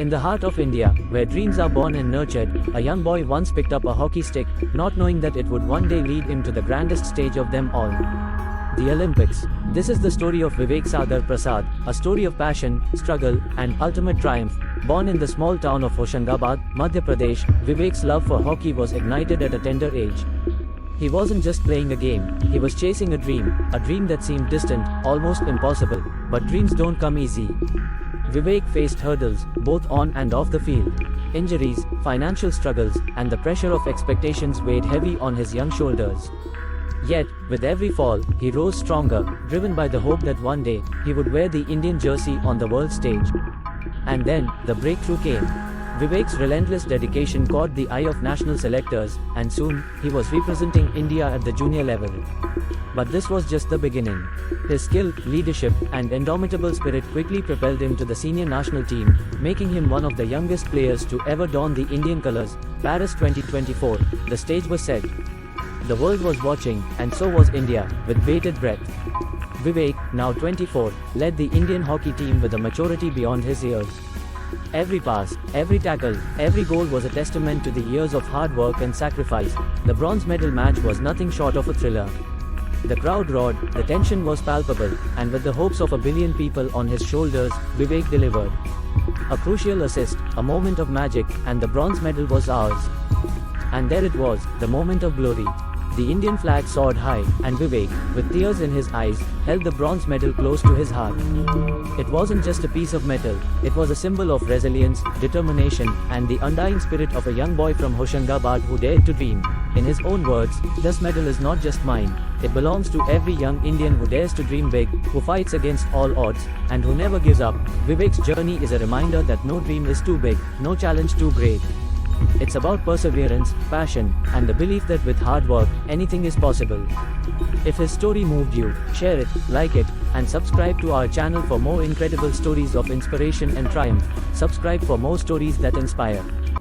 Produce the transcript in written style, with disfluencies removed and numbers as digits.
In the heart of India, where dreams are born and nurtured, a young boy once picked up a hockey stick, not knowing that it would one day lead him to the grandest stage of them all, the Olympics. This is the story of Vivek Sagar Prasad, a story of passion, struggle, and ultimate triumph. Born in the small town of Hoshangabad, Madhya Pradesh, Vivek's love for hockey was ignited at a tender age. He wasn't just playing a game, he was chasing a dream that seemed distant, almost impossible. But dreams don't come easy. Vivek faced hurdles, both on and off the field. Injuries, financial struggles, and the pressure of expectations weighed heavy on his young shoulders. Yet, with every fall, he rose stronger, driven by the hope that one day, he would wear the Indian jersey on the world stage. And then, the breakthrough came. Vivek's relentless dedication caught the eye of national selectors, and soon, he was representing India at the junior level. But this was just the beginning. His skill, leadership, and indomitable spirit quickly propelled him to the senior national team, making him one of the youngest players to ever don the Indian colours. Paris 2024, the stage was set. The world was watching, and so was India, with bated breath. Vivek, now 24, led the Indian hockey team with a maturity beyond his years. Every pass, every tackle, every goal was a testament to the years of hard work and sacrifice. The bronze medal match was nothing short of a thriller. The crowd roared, the tension was palpable, and with the hopes of a billion people on his shoulders, Vivek delivered. A crucial assist, a moment of magic, and the bronze medal was ours. And there it was, the moment of glory. The Indian flag soared high, and Vivek, with tears in his eyes, held the bronze medal close to his heart. It wasn't just a piece of metal, it was a symbol of resilience, determination, and the undying spirit of a young boy from Hoshangabad who dared to dream. In his own words, "This medal is not just mine, it belongs to every young Indian who dares to dream big, who fights against all odds, and who never gives up." Vivek's journey is a reminder that no dream is too big, no challenge too great. It's about perseverance, passion, and the belief that with hard work, anything is possible. If his story moved you, share it, like it, and subscribe to our channel for more incredible stories of inspiration and triumph. Subscribe for more stories that inspire.